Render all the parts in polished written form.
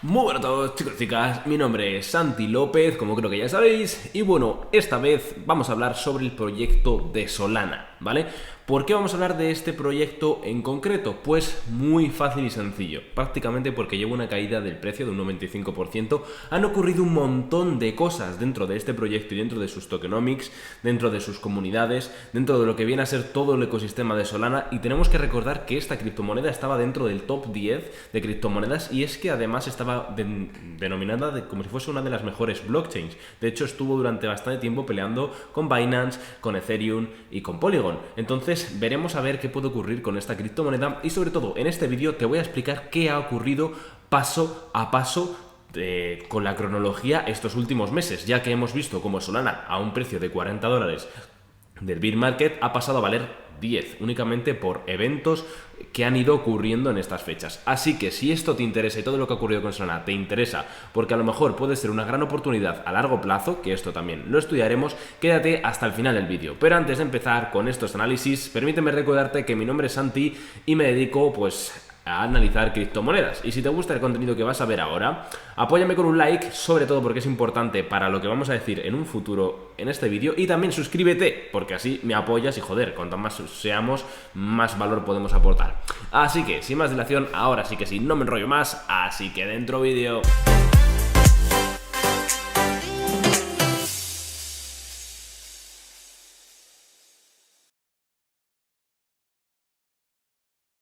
Muy buenas a todos, chicos y chicas, mi nombre es Santi López, como creo que ya sabéis, y bueno, esta vez vamos a hablar sobre el proyecto de Solana, ¿vale? ¿Por qué vamos a hablar de este proyecto en concreto? Pues muy fácil y sencillo, prácticamente porque lleva una caída del precio de un 95%, han ocurrido un montón de cosas dentro de este proyecto y dentro de sus tokenomics, dentro de sus comunidades, dentro de lo que viene a ser todo el ecosistema de Solana, y tenemos que recordar que esta criptomoneda estaba dentro del top 10 de criptomonedas y es que además estaba denominada como si fuese una de las mejores blockchains. De hecho, estuvo durante bastante tiempo peleando con Binance, con Ethereum y con Polygon. Entonces, veremos a ver qué puede ocurrir con esta criptomoneda y sobre todo en este vídeo te voy a explicar qué ha ocurrido paso a paso con la cronología estos últimos meses, ya que hemos visto como Solana a un precio de $40 del bear market ha pasado a valer 10 únicamente por eventos que han ido ocurriendo en estas fechas. Así que si esto te interesa y todo lo que ha ocurrido con Solana te interesa, porque a lo mejor puede ser una gran oportunidad a largo plazo, que esto también lo estudiaremos, quédate hasta el final del vídeo. Pero antes de empezar con estos análisis, permíteme recordarte que mi nombre es Santi y me dedico pues a analizar criptomonedas. Y si te gusta el contenido que vas a ver ahora, apóyame con un like, sobre todo porque es importante para lo que vamos a decir en un futuro en este vídeo, y también suscríbete, porque así me apoyas y joder, cuanto más seamos, más valor podemos aportar. Así que, sin más dilación, ahora sí que sí, no me enrollo más, así que dentro vídeo.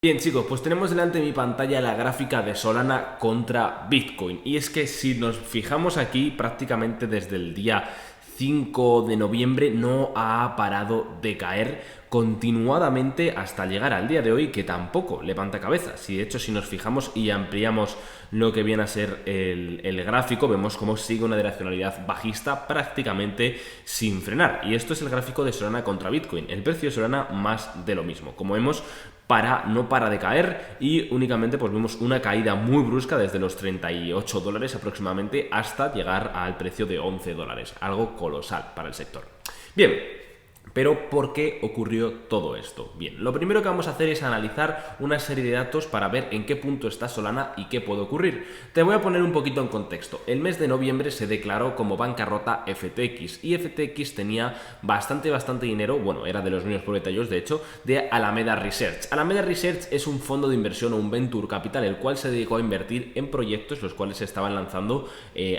Bien chicos, pues tenemos delante de mi pantalla la gráfica de Solana contra Bitcoin. Y es que si nos fijamos aquí, prácticamente desde el día 5 de noviembre no ha parado de caer continuadamente hasta llegar al día de hoy, que tampoco levanta cabeza. Si de hecho si nos fijamos y ampliamos lo que viene a ser el gráfico, vemos cómo sigue una direccionalidad bajista prácticamente sin frenar. Y esto es el gráfico de Solana contra Bitcoin. El precio de Solana más de lo mismo. Como vemos, no para de caer y únicamente pues vemos una caída muy brusca desde los $38 aproximadamente hasta llegar al precio de $11, algo colosal para el sector. Bien, pero ¿por qué ocurrió todo esto? Bien, lo primero que vamos a hacer es analizar una serie de datos para ver en qué punto está Solana y qué puede ocurrir. Te voy a poner un poquito en contexto. El mes de noviembre se declaró como bancarrota FTX y FTX tenía bastante dinero, bueno, era de los mismos propietarios de hecho, de Alameda Research. Alameda Research es un fondo de inversión o un venture capital el cual se dedicó a invertir en proyectos los cuales se estaban lanzando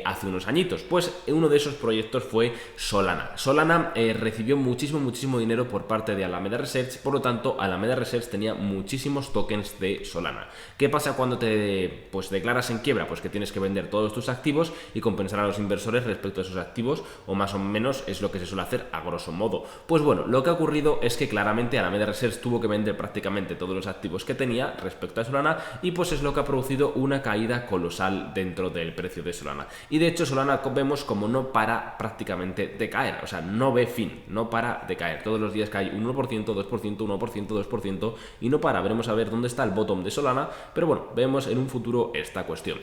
hace unos añitos. Pues uno de esos proyectos fue Solana. Solana recibió muchísimo dinero por parte de Alameda Research, por lo tanto Alameda Research tenía muchísimos tokens de Solana. ¿Qué pasa cuando te declaras en quiebra? Pues que tienes que vender todos tus activos y compensar a los inversores respecto a esos activos, o más o menos es lo que se suele hacer a grosso modo. Pues bueno, lo que ha ocurrido es que claramente Alameda Research tuvo que vender prácticamente todos los activos que tenía respecto a Solana y pues es lo que ha producido una caída colosal dentro del precio de Solana. Y de hecho Solana vemos como no para prácticamente de caer, o sea, no ve fin, no para de caer. Todos los días cae un 1%, 2%, 1%, 2% y no para. Veremos a ver dónde está el bottom de Solana, pero bueno, vemos en un futuro esta cuestión.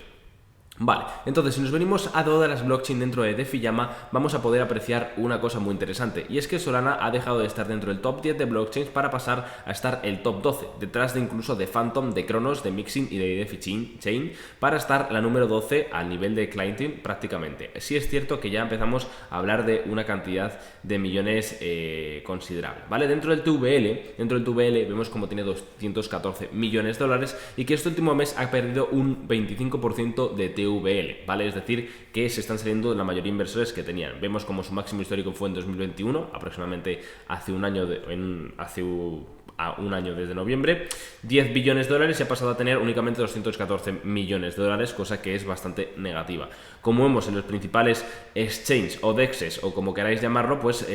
Vale, entonces si nos venimos a todas las blockchain dentro de DeFi-Llama vamos a poder apreciar una cosa muy interesante y es que Solana ha dejado de estar dentro del top 10 de blockchains para pasar a estar el top 12, detrás de incluso de Phantom, de Cronos, de Mixin y de DeFi Chain para estar la número 12 al nivel de clienting prácticamente. Sí es cierto que ya empezamos a hablar de una cantidad de millones considerable, ¿vale? Dentro del TVL vemos como tiene $214 millones y que este último mes ha perdido un 25% de TVL, ¿vale? Es decir, que se están saliendo de la mayoría de inversores que tenían. Vemos como su máximo histórico fue en 2021, aproximadamente hace un año a un año desde noviembre, $10 billones y ha pasado a tener únicamente $214 millones, cosa que es bastante negativa. Como vemos en los principales exchanges o dexes o como queráis llamarlo, pues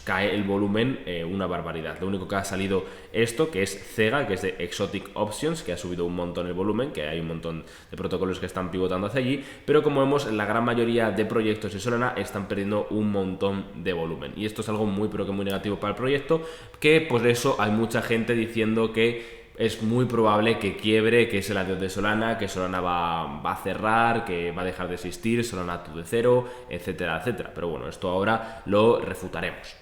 cae el volumen una barbaridad. Lo único que ha salido esto, que es CEGA, que es de Exotic Options, que ha subido un montón el volumen, que hay un montón de protocolos que están pivotando hacia allí, pero como vemos la gran mayoría de proyectos de Solana están perdiendo un montón de volumen y esto es algo muy pero que muy negativo para el proyecto, que por eso hay mucha gente diciendo que es muy probable que quiebre, que es el adiós de Solana, que Solana va a cerrar, que va a dejar de existir, Solana to de cero, etcétera, etcétera. Pero bueno, esto ahora lo refutaremos.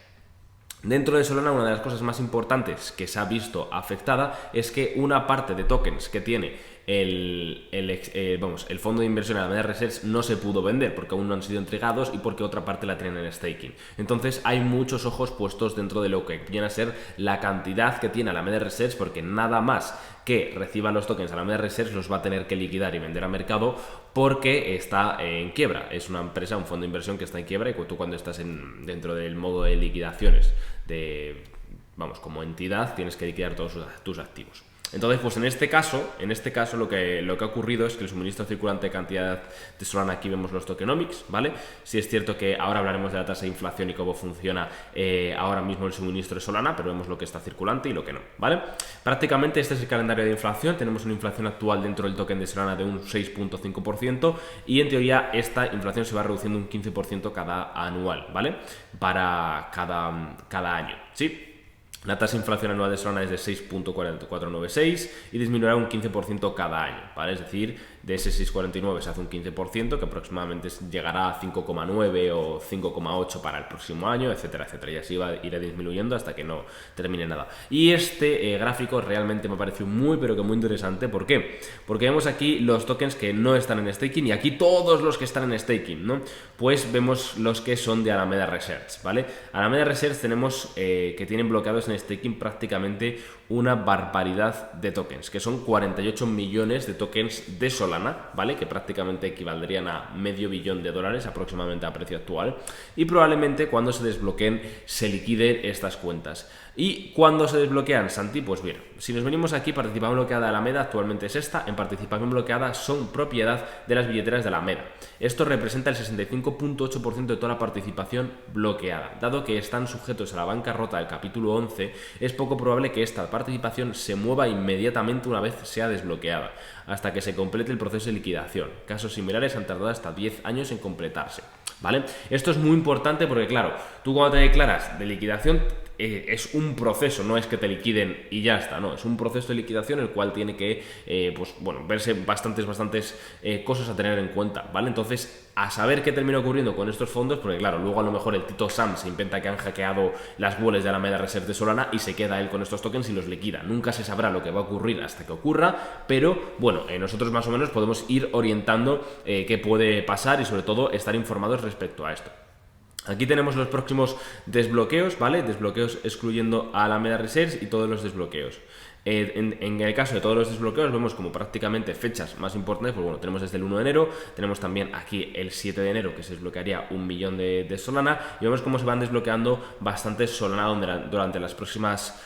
Dentro de Solana, una de las cosas más importantes que se ha visto afectada es que una parte de tokens que tiene el fondo de inversión Alameda Research no se pudo vender porque aún no han sido entregados y porque otra parte la tienen en staking. Entonces hay muchos ojos puestos dentro de lo que viene a ser la cantidad que tiene Alameda Research, porque nada más que reciba los tokens Alameda Research los va a tener que liquidar y vender a mercado porque está en quiebra. Es una empresa, un fondo de inversión que está en quiebra, y tú cuando estás dentro del modo de liquidaciones como entidad, tienes que liquidar todos tus activos. Entonces, pues en este caso lo que ha ocurrido es que el suministro circulante de cantidad de Solana, aquí vemos los tokenomics, ¿vale? Sí es cierto que ahora hablaremos de la tasa de inflación y cómo funciona ahora mismo el suministro de Solana, pero vemos lo que está circulante y lo que no, ¿vale? Prácticamente este es el calendario de inflación. Tenemos una inflación actual dentro del token de Solana de un 6.5% y en teoría esta inflación se va reduciendo un 15% cada anual, ¿vale? Para cada año, ¿sí? La tasa de inflación anual de Solana es de 6.4496 y disminuirá un 15% cada año, ¿vale? Es decir, de ese 6,49 se hace un 15%, que aproximadamente llegará a 5,9 o 5,8 para el próximo año, etcétera, etcétera. Y así irá disminuyendo hasta que no termine nada. Y este gráfico realmente me pareció muy, pero que muy interesante. ¿Por qué? Porque vemos aquí los tokens que no están en staking y aquí todos los que están en staking, ¿no? Pues vemos los que son de Alameda Research, ¿vale? Alameda Research tenemos que tienen bloqueados en staking prácticamente una barbaridad de tokens, que son 48 millones de tokens de Solana, ¿vale? Que prácticamente equivaldrían a $500 millones aproximadamente a precio actual, y probablemente cuando se desbloqueen se liquiden estas cuentas. ¿Y cuándo se desbloquean, Santi? Pues bien, si nos venimos aquí, participación bloqueada de Alameda actualmente es esta. En participación bloqueada son propiedad de las billeteras de Alameda. Esto representa el 65.8% de toda la participación bloqueada. Dado que están sujetos a la bancarrota del capítulo 11, es poco probable que esta participación se mueva inmediatamente una vez sea desbloqueada, hasta que se complete el proceso de liquidación. Casos similares han tardado hasta 10 años en completarse, ¿vale? Esto es muy importante porque, claro, tú cuando te declaras de liquidación es un proceso, no es que te liquiden y ya está, no, es un proceso de liquidación el cual tiene que, verse bastantes cosas a tener en cuenta, ¿vale? Entonces, a saber qué termina ocurriendo con estos fondos, porque claro, luego a lo mejor el Tito Sam se inventa que han hackeado las wallets de Alameda Research de Solana y se queda él con estos tokens y los liquida. Nunca se sabrá lo que va a ocurrir hasta que ocurra, pero bueno, nosotros más o menos podemos ir orientando qué puede pasar y sobre todo estar informados respecto a esto. Aquí tenemos los próximos desbloqueos, ¿vale? Desbloqueos excluyendo a Alameda Research y todos los desbloqueos. En el caso de todos los desbloqueos vemos como prácticamente fechas más importantes, pues bueno, tenemos desde el 1 de enero, tenemos también aquí el 7 de enero que se desbloquearía 1 millón de Solana, y vemos cómo se van desbloqueando bastantes Solana durante las próximas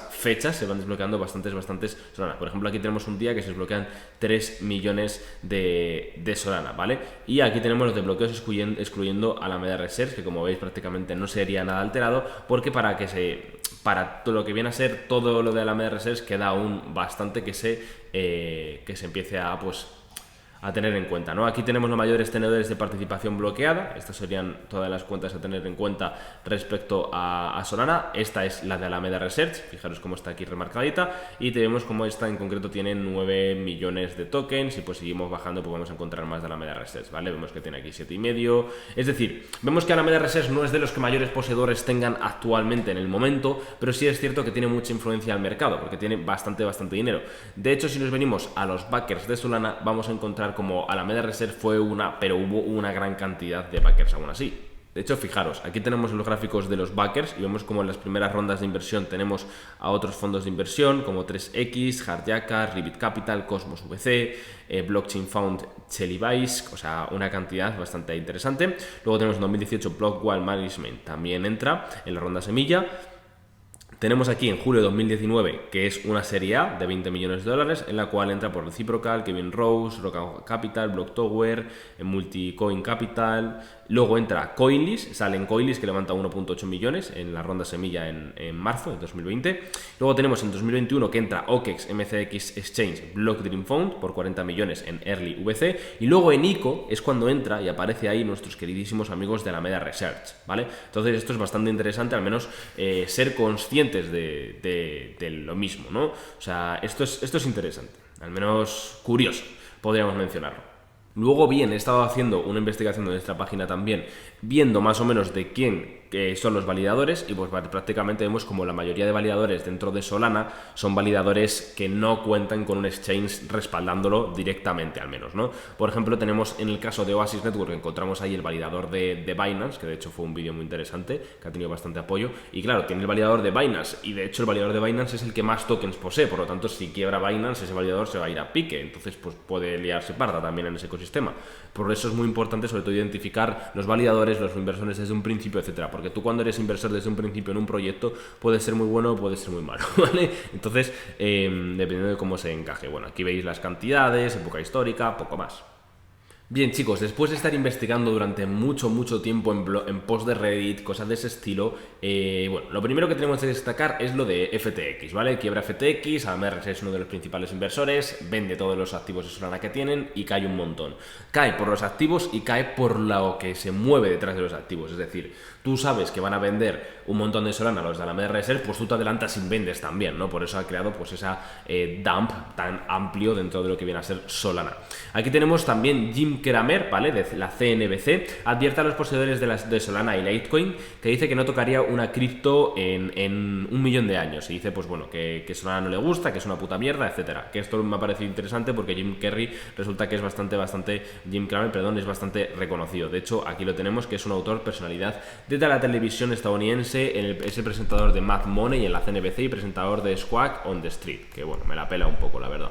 fechas, se van desbloqueando bastantes Solana. Por ejemplo, aquí tenemos un día que se desbloquean 3 millones de Solana, ¿vale? Y aquí tenemos los desbloqueos excluyendo a Alameda Research, que como veis prácticamente no sería nada alterado, porque para todo lo que viene a ser todo lo de Alameda Research queda aún bastante que se empiece a tener en cuenta, ¿no? Aquí tenemos los mayores tenedores de participación bloqueada. Estas serían todas las cuentas a tener en cuenta respecto a Solana. Esta es la de Alameda Research, fijaros cómo está aquí remarcadita, y tenemos como esta en concreto tiene 9 millones de tokens, y pues seguimos bajando, pues vamos a encontrar más de Alameda Research, ¿vale? Vemos que tiene aquí 7,5, es decir, vemos que Alameda Research no es de los que mayores poseedores tengan actualmente en el momento, pero sí es cierto que tiene mucha influencia al mercado, porque tiene bastante dinero. De hecho, si nos venimos a los backers de Solana, vamos a encontrar como Alameda Research pero hubo una gran cantidad de backers aún así. De hecho, fijaros, aquí tenemos los gráficos de los backers y vemos como en las primeras rondas de inversión tenemos a otros fondos de inversión como 3X, Hardjacka, Ribbit Capital, Cosmos VC, Blockchain Fund, Chelibase, o sea, una cantidad bastante interesante. Luego tenemos en 2018 Blockwall Management, también entra en la ronda semilla. Tenemos aquí en julio de 2019, que es una serie A de 20 millones de dólares, en la cual entra por Reciprocal, Kevin Rose, Rock Capital, Block Tower, Multicoin Capital. Luego entra Coinlist, sale en Coinlist que levanta 1.8 millones en la ronda semilla en marzo de 2020. Luego tenemos en 2021 que entra OKEX, MCX Exchange, Block Dream Fund por 40 millones en Early VC. Y luego en ICO es cuando entra y aparece ahí nuestros queridísimos amigos de Alameda Research, ¿vale? Entonces esto es bastante interesante, al menos ser conscientes de lo mismo, ¿no? O sea, esto es interesante, al menos curioso, podríamos mencionarlo. Luego bien, he estado haciendo una investigación de nuestra página también, viendo más o menos de quién son los validadores, y pues prácticamente vemos como la mayoría de validadores dentro de Solana son validadores que no cuentan con un exchange respaldándolo directamente, al menos, ¿no? Por ejemplo, tenemos en el caso de Oasis Network, encontramos ahí el validador de Binance, que de hecho fue un vídeo muy interesante, que ha tenido bastante apoyo, y claro, tiene el validador de Binance, y de hecho el validador de Binance es el que más tokens posee, por lo tanto, si quiebra Binance, ese validador se va a ir a pique, entonces pues puede liarse parda también en ese ecosistema. Por eso es muy importante, sobre todo, identificar los validadores, los inversores desde un principio, etcétera, porque tú cuando eres inversor desde un principio en un proyecto puede ser muy bueno o puede ser muy malo, ¿vale? Entonces, dependiendo de cómo se encaje. Bueno, aquí veis las cantidades, época histórica, poco más. Bien, chicos, después de estar investigando durante mucho tiempo en posts de Reddit, cosas de ese estilo, bueno, lo primero que tenemos que destacar es lo de FTX, ¿vale? Quiebra FTX, AMR es uno de los principales inversores, vende todos los activos de Solana que tienen y cae un montón. Cae por los activos y cae por lo que se mueve detrás de los activos, es decir, tú sabes que van a vender un montón de Solana los de la AMR, pues tú te adelantas y vendes también, ¿no? Por eso ha creado pues esa dump tan amplio dentro de lo que viene a ser Solana. Aquí tenemos también Jim Cramer, ¿vale? De la CNBC, advierte a los poseedores de Solana y Litecoin que dice que no tocaría una cripto en 1 millón de años. Y dice, pues bueno, que Solana no le gusta, que es una puta mierda, etcétera. Que esto me ha parecido interesante porque Jim Cramer, perdón, es bastante reconocido. De hecho, aquí lo tenemos, que es un autor, personalidad de la televisión estadounidense, es el presentador de Mad Money en la CNBC y presentador de Squawk on the Street, que bueno, me la pela un poco, la verdad.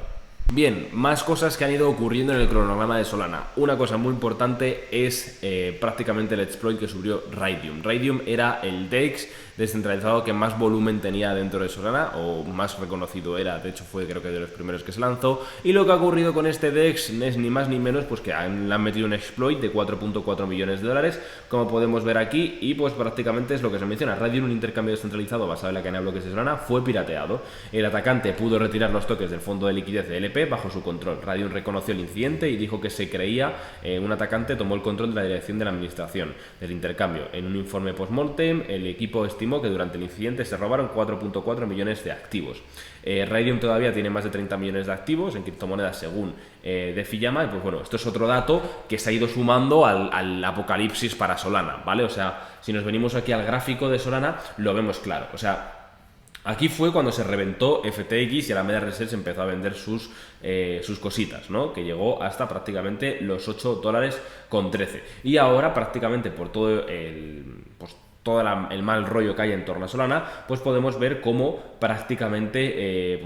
Bien, más cosas que han ido ocurriendo en el cronograma de Solana. Una cosa muy importante es prácticamente el exploit que subió Raydium. Raydium era el DEX descentralizado que más volumen tenía dentro de Solana, o más reconocido era, de hecho fue creo que de los primeros que se lanzó, y lo que ha ocurrido con este DEX es ni más ni menos pues que le han metido un exploit de 4.4 millones de dólares, como podemos ver aquí, y pues prácticamente es lo que se menciona. Raydium, un intercambio descentralizado basado en la cadena de bloques de Solana, fue pirateado. El atacante pudo retirar los tokens del fondo de liquidez de LP bajo su control. Raydium reconoció el incidente y dijo que se creía un atacante tomó el control de la dirección de la administración del intercambio. En un informe post-mortem, el equipo estimó que durante el incidente se robaron 4.4 millones de activos. Raydium todavía tiene más de 30 millones de activos en criptomonedas según DeFi Llama, y pues bueno, esto es otro dato que se ha ido sumando al apocalipsis para Solana, ¿vale? O sea, si nos venimos aquí al gráfico de Solana, lo vemos claro. O sea, aquí fue cuando se reventó FTX y Alameda Research empezó a vender sus cositas, ¿no? Que llegó hasta prácticamente los $8.13. Y ahora prácticamente por todo el mal rollo que hay en torno a Solana, pues podemos ver cómo prácticamente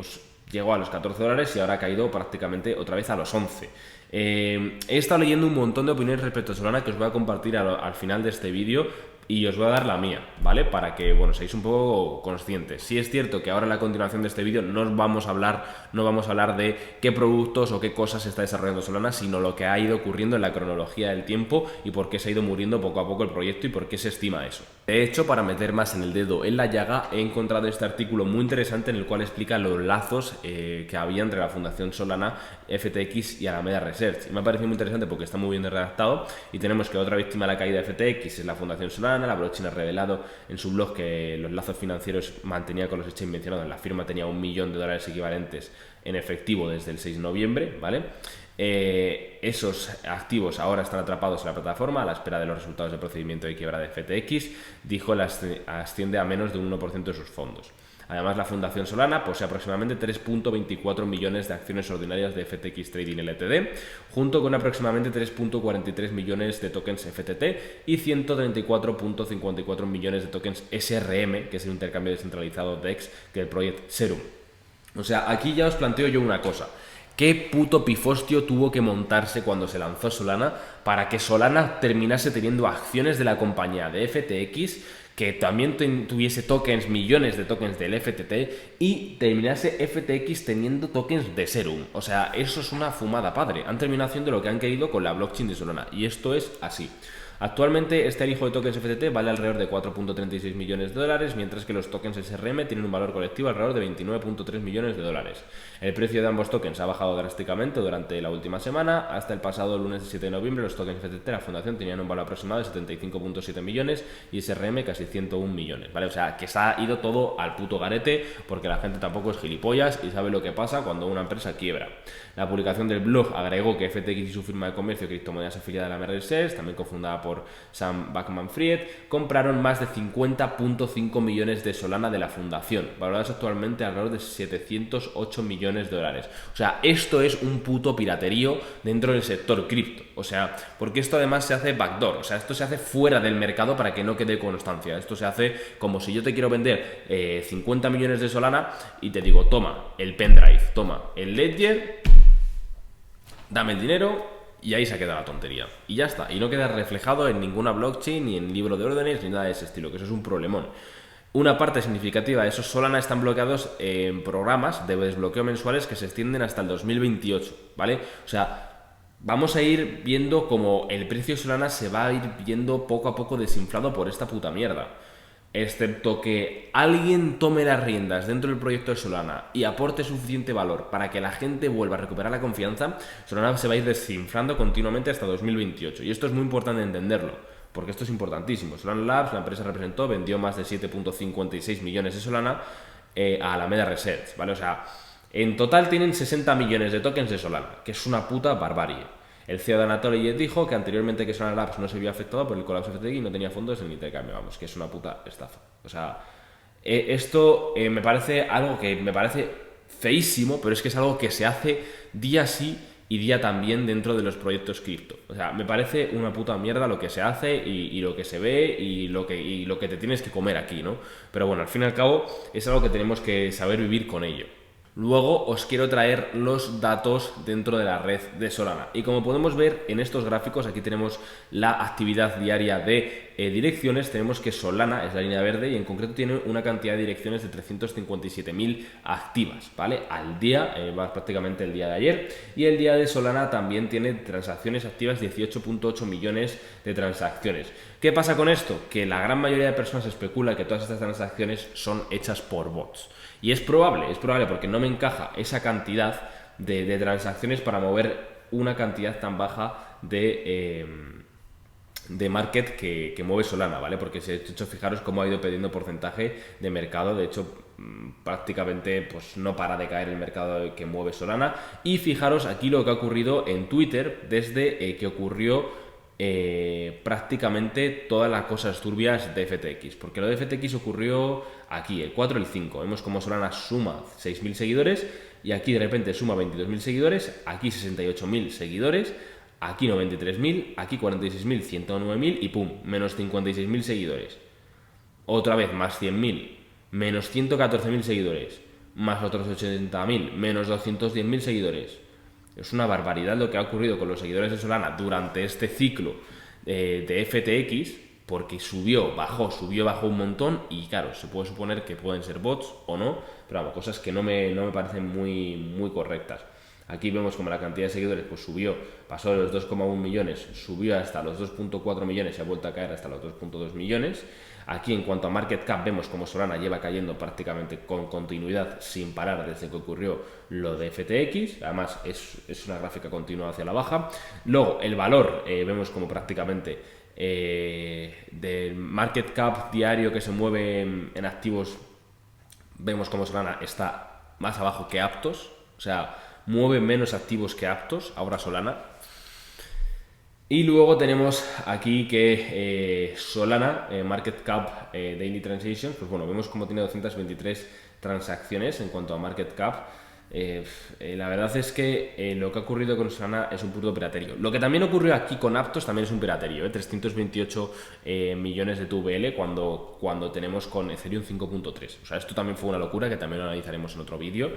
llegó a los $14 y ahora ha caído prácticamente otra vez a los 11. He estado leyendo un montón de opiniones respecto a Solana que os voy a compartir al final de este vídeo. Y os voy a dar la mía, ¿vale? Para que, bueno, seáis un poco conscientes. Sí es cierto que ahora en la continuación de este vídeo no vamos a hablar de qué productos o qué cosas está desarrollando Solana, sino lo que ha ido ocurriendo en la cronología del tiempo y por qué se ha ido muriendo poco a poco el proyecto y por qué se estima eso. De hecho, para meter más en el dedo en la llaga, he encontrado este artículo muy interesante en el cual explica los lazos que había entre la Fundación Solana, FTX y Alameda Research. Y me ha parecido muy interesante porque está muy bien redactado y tenemos que otra víctima de la caída de FTX es la Fundación Solana. La blockchain ha revelado en su blog que los lazos financieros mantenía con los exchanges mencionados. La firma tenía $1 millón equivalentes en efectivo desde el 6 de noviembre, ¿vale? Esos activos ahora están atrapados en la plataforma a la espera de los resultados del procedimiento de quiebra de FTX, dijo, asciende a menos de un 1% de sus fondos. Además, la Fundación Solana posee aproximadamente 3.24 millones de acciones ordinarias de FTX Trading Ltd, junto con aproximadamente 3.43 millones de tokens FTT y 134.54 millones de tokens SRM, que es el intercambio descentralizado DEX, que es el proyecto Serum. O sea, aquí ya os planteo yo una cosa. ¿Qué puto pifostio tuvo que montarse cuando se lanzó Solana para que Solana terminase teniendo acciones de la compañía de FTX, que también tuviese tokens, millones de tokens del FTT, y terminase FTX teniendo tokens de Serum? O sea, eso es una fumada, padre. Han terminado haciendo lo que han querido con la blockchain de Solana, y esto es así. Actualmente este alijo de tokens FTT vale alrededor de 4.36 millones de dólares, mientras que los tokens SRM tienen un valor colectivo alrededor de 29.3 millones de dólares. El precio de ambos tokens ha bajado drásticamente durante la última semana. Hasta el pasado lunes 7 de noviembre los tokens FTT de la fundación tenían un valor aproximado de 75.7 millones y SRM casi 101 millones, ¿vale? O sea, que se ha ido todo al puto garete porque la gente tampoco es gilipollas y sabe lo que pasa cuando una empresa quiebra. La publicación del blog agregó que FTX y su firma de comercio de criptomonedas afiliada a la AMR Research, también cofundada por por Sam Bankman-Fried, compraron más de 50.5 millones de Solana de la fundación, valorados actualmente alrededor de 708 millones de dólares. O sea, esto es un puto piraterío dentro del sector cripto. O sea, porque esto además se hace backdoor, o sea, esto se hace fuera del mercado para que no quede constancia. Esto se hace como si yo te quiero vender 50 millones de Solana y te digo, toma el pendrive, toma el ledger, dame el dinero y ahí se queda la tontería. Y ya está, y no queda reflejado en ninguna blockchain, ni en libro de órdenes, ni nada de ese estilo, que eso es un problemón. Una parte significativa de esos Solana están bloqueados en programas de desbloqueo mensuales que se extienden hasta el 2028, ¿vale? O sea, vamos a ir viendo como el precio de Solana se va a ir viendo poco a poco desinflado por esta puta mierda. Excepto que alguien tome las riendas dentro del proyecto de Solana y aporte suficiente valor para que la gente vuelva a recuperar la confianza, Solana se va a ir desinflando continuamente hasta 2028. Y esto es muy importante entenderlo, porque esto es importantísimo. Solana Labs, la empresa representó, vendió más de 7.56 millones de Solana a Alameda Research, ¿vale? O sea, en total tienen 60 millones de tokens de Solana, que es una puta barbarie. El CEO de Anatoly dijo que anteriormente que Solana Labs no se vio afectado por el colapso de FTX y no tenía fondos en intercambio, vamos, que es una puta estafa. O sea, esto me parece algo que me parece feísimo, pero es que es algo que se hace día sí y día también dentro de los proyectos cripto. O sea, me parece una puta mierda lo que se hace y lo que se ve y lo que te tienes que comer aquí, ¿no? Pero bueno, al fin y al cabo es algo que tenemos que saber vivir con ello. Luego os quiero traer los datos dentro de la red de Solana y como podemos ver en estos gráficos, aquí tenemos la actividad diaria de direcciones. Tenemos que Solana es la línea verde y en concreto tiene una cantidad de direcciones de 357.000 activas, ¿vale? Al día, prácticamente el día de ayer, y el día de Solana también tiene transacciones activas, 18.8 millones de transacciones. ¿Qué pasa con esto? Que la gran mayoría de personas especula que todas estas transacciones son hechas por bots. Y es probable porque no me encaja esa cantidad de transacciones para mover una cantidad tan baja de market que mueve Solana, ¿vale? Porque si de hecho fijaros cómo ha ido perdiendo porcentaje de mercado, de hecho prácticamente pues no para de caer el mercado que mueve Solana. Y fijaros aquí lo que ha ocurrido en Twitter desde que ocurrió prácticamente todas las cosas turbias de FTX, porque lo de FTX ocurrió aquí, el 4 y el 5, vemos como Solana suma 6.000 seguidores y aquí de repente suma 22.000 seguidores, aquí 68.000 seguidores, aquí 93.000, aquí 46.000, 109.000 y pum, menos 56.000 seguidores, otra vez más 100.000, menos 114.000 seguidores, más otros 80.000, menos 210.000 seguidores. Es una barbaridad lo que ha ocurrido con los seguidores de Solana durante este ciclo de FTX, porque subió, bajó un montón y claro, se puede suponer que pueden ser bots o no, pero vamos, cosas que no me parecen muy correctas. Aquí vemos como la cantidad de seguidores pues subió, pasó de los 2,1 millones, subió hasta los 2,4 millones y ha vuelto a caer hasta los 2,2 millones. Aquí en cuanto a market cap vemos como Solana lleva cayendo prácticamente con continuidad sin parar desde que ocurrió lo de FTX, además es una gráfica continua hacia la baja. Luego el valor, vemos como prácticamente del market cap diario que se mueve en activos, vemos como Solana está más abajo que Aptos, o sea, mueve menos activos que Aptos, ahora Solana. Y luego tenemos aquí que Solana, Market Cap Daily Transactions, pues bueno, vemos como tiene 223 transacciones en cuanto a Market Cap. La verdad es que lo que ha ocurrido con Solana es un puto piraterío. Lo que también ocurrió aquí con Aptos también es un piraterío, 328 millones de TVL cuando tenemos con Ethereum 5.3. O sea, esto también fue una locura que también lo analizaremos en otro vídeo.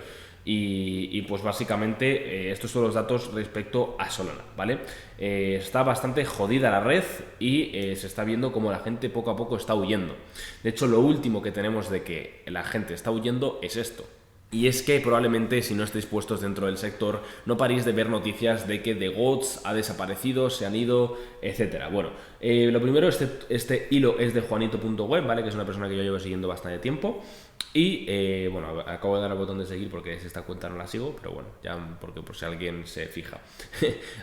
Y pues básicamente estos son los datos respecto a Solana, ¿vale? Está bastante jodida la red y se está viendo como la gente poco a poco está huyendo. De hecho, lo último que tenemos de que la gente está huyendo es esto. Y es que probablemente si no estáis puestos dentro del sector no paréis de ver noticias de que The Goats ha desaparecido, se han ido, etcétera. Bueno, lo primero, este hilo es de Juanito.web, ¿vale? Que es una persona que yo llevo siguiendo bastante tiempo. Y bueno, acabo de dar al botón de seguir porque esta cuenta no la sigo, pero bueno, ya porque por si alguien se fija.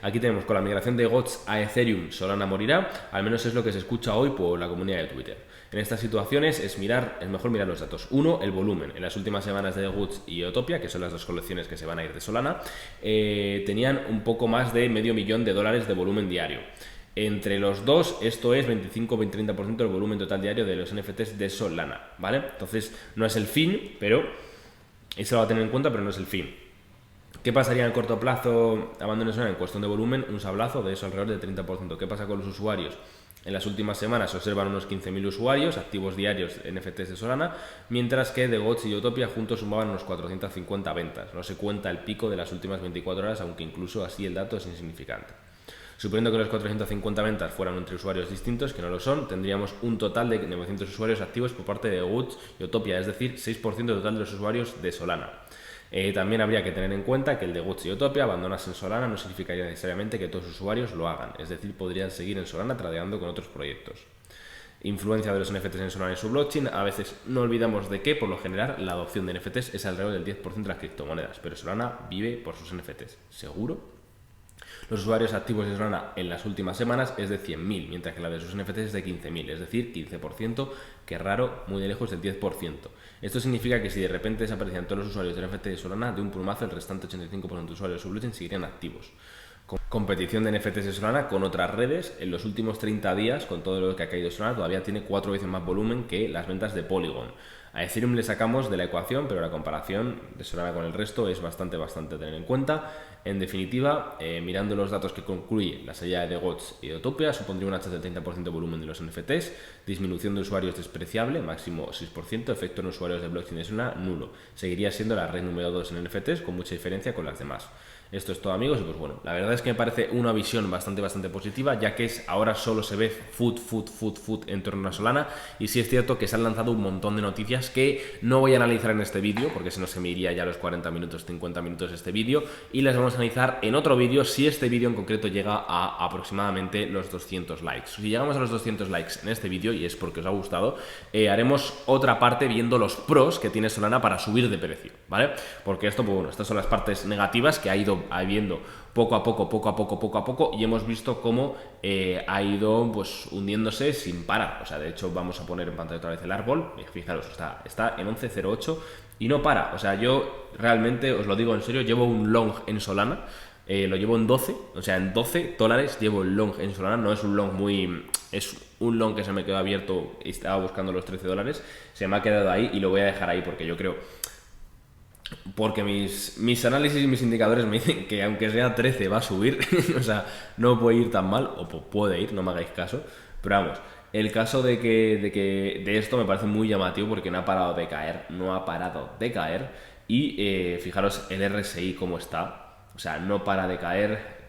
Aquí tenemos con la migración de GOTS a Ethereum, Solana morirá, al menos es lo que se escucha hoy por la comunidad de Twitter. En estas situaciones es mejor mirar los datos. Uno, el volumen. En las últimas semanas de GOTS y Utopia, que son las dos colecciones que se van a ir de Solana, tenían un poco más de $500,000 de volumen diario. Entre los dos, esto es 25-30% del volumen total diario de los NFTs de Solana, ¿vale? Entonces, no es el fin, pero eso lo va a tener en cuenta, pero no es el fin. ¿Qué pasaría en el corto plazo abandone Solana? En cuestión de volumen, un sablazo de eso alrededor del 30%. ¿Qué pasa con los usuarios? En las últimas semanas se observan unos 15.000 usuarios activos diarios en NFTs de Solana, mientras que The Gods y Utopia juntos sumaban unos 450 ventas. No se cuenta el pico de las últimas 24 horas, aunque incluso así el dato es insignificante. Suponiendo que los 450 ventas fueran entre usuarios distintos, que no lo son, tendríamos un total de 900 usuarios activos por parte de The Gods y Utopia, es decir, 6% total de los usuarios de Solana. También habría que tener en cuenta que el de Guts y Utopia abandonasen Solana no significaría necesariamente que todos los usuarios lo hagan, es decir, podrían seguir en Solana tradeando con otros proyectos. Influencia de los NFTs en Solana y su blockchain, a veces no olvidamos de que, por lo general, la adopción de NFTs es alrededor del 10% de las criptomonedas, pero Solana vive por sus NFTs, ¿seguro? Los usuarios activos de Solana en las últimas semanas es de 100.000, mientras que la de sus NFTs es de 15.000, es decir, 15%, que raro, muy de lejos del 10%. Esto significa que si de repente desaparecían todos los usuarios de NFT de Solana, de un plumazo el restante 85% de usuarios de su blockchain seguirían activos. Competición de NFTs de Solana con otras redes, en los últimos 30 días, con todo lo que ha caído Solana, todavía tiene 4 veces más volumen que las ventas de Polygon. A Ethereum le sacamos de la ecuación, pero la comparación de Solana con el resto es bastante a tener en cuenta. En definitiva, mirando los datos que concluye la salida de The Gods y de Utopia, supondría un hacha del 30% de volumen de los NFTs, disminución de usuarios despreciable, máximo 6%, efecto en usuarios de blockchain de Solana, nulo. Seguiría siendo la red número 2 en NFTs, con mucha diferencia con las demás. Esto es todo, amigos, y pues bueno, la verdad es que me parece una visión bastante positiva, ya que ahora solo se ve food en torno a Solana, y sí es cierto que se han lanzado un montón de noticias que no voy a analizar en este vídeo, porque si no se me iría ya los 40 minutos, 50 minutos este vídeo, y las vamos a analizar en otro vídeo si este vídeo en concreto llega a aproximadamente los 200 likes. Si llegamos a los 200 likes en este vídeo, y es porque os ha gustado, haremos otra parte viendo los pros que tiene Solana para subir de precio, ¿vale? Porque esto, pues bueno, estas son las partes negativas que ha ido habiendo poco a poco, y hemos visto cómo ha ido pues hundiéndose sin parar. O sea, de hecho vamos a poner en pantalla otra vez el árbol, fijaros, está en 11.08 y no para. O sea, yo realmente, os lo digo en serio, llevo un long en Solana, lo llevo en 12, o sea, en $12 llevo el long en Solana. No es un long es un long que se me quedó abierto y estaba buscando los $13, se me ha quedado ahí y lo voy a dejar ahí porque yo creo... Porque mis análisis y mis indicadores me dicen que aunque sea 13 va a subir, o sea, no puede ir tan mal, o puede ir, no me hagáis caso, pero vamos, el caso de esto me parece muy llamativo porque no ha parado de caer, y fijaros el RSI cómo está, o sea, no para de caer,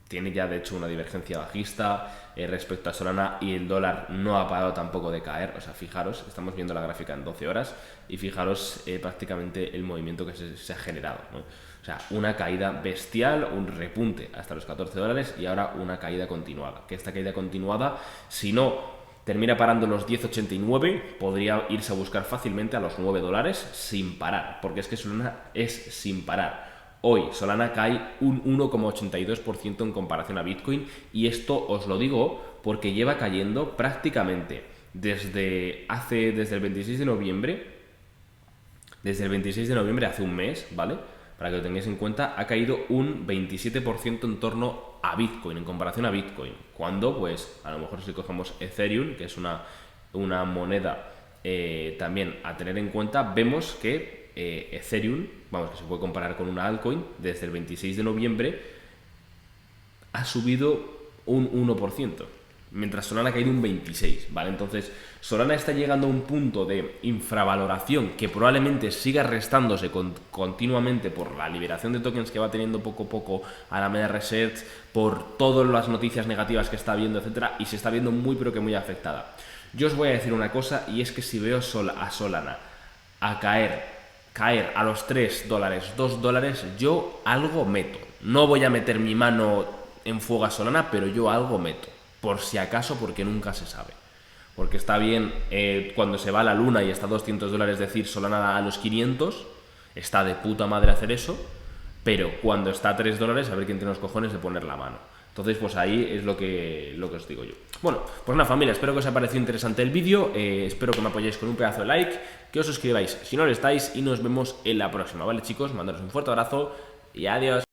tiene ya de hecho una divergencia bajista respecto a Solana, y el dólar no ha parado tampoco de caer. O sea, fijaros, estamos viendo la gráfica en 12 horas y fijaros prácticamente el movimiento que se ha generado, ¿no? O sea, una caída bestial, un repunte hasta los $14 y ahora una caída continuada. Que esta caída continuada, si no termina parando los 10.89, podría irse a buscar fácilmente a los $9 sin parar, porque es que Solana es sin parar. Hoy Solana cae un 1,82% en comparación a Bitcoin, y esto os lo digo porque lleva cayendo prácticamente desde el 26 de noviembre, hace un mes, ¿vale? Para que lo tengáis en cuenta, ha caído un 27% en torno a Bitcoin, en comparación a Bitcoin. Cuando, pues, a lo mejor si cogemos Ethereum, que es una moneda también a tener en cuenta, vemos que Ethereum, vamos, que se puede comparar con una altcoin, desde el 26 de noviembre ha subido un 1%, mientras Solana ha caído un 26%, ¿vale? Entonces, Solana está llegando a un punto de infravaloración que probablemente siga restándose continuamente por la liberación de tokens que va teniendo poco a poco Alameda Research, por todas las noticias negativas que está viendo, etcétera, y se está viendo muy pero que muy afectada. Yo os voy a decir una cosa, y es que si veo a Solana a caer a los $3, $2, yo algo meto. No voy a meter mi mano en fuego a Solana, pero yo algo meto, por si acaso, porque nunca se sabe. Porque está bien cuando se va a la luna y está a $200, decir Solana a los 500, está de puta madre hacer eso, pero cuando está a $3, a ver quién tiene los cojones de poner la mano. Entonces, pues ahí es lo que os digo yo. Bueno, pues nada, familia, espero que os haya parecido interesante el vídeo, espero que me apoyéis con un pedazo de like, que os suscribáis si no lo estáis, y nos vemos en la próxima, ¿vale, chicos? Mandaros un fuerte abrazo y adiós.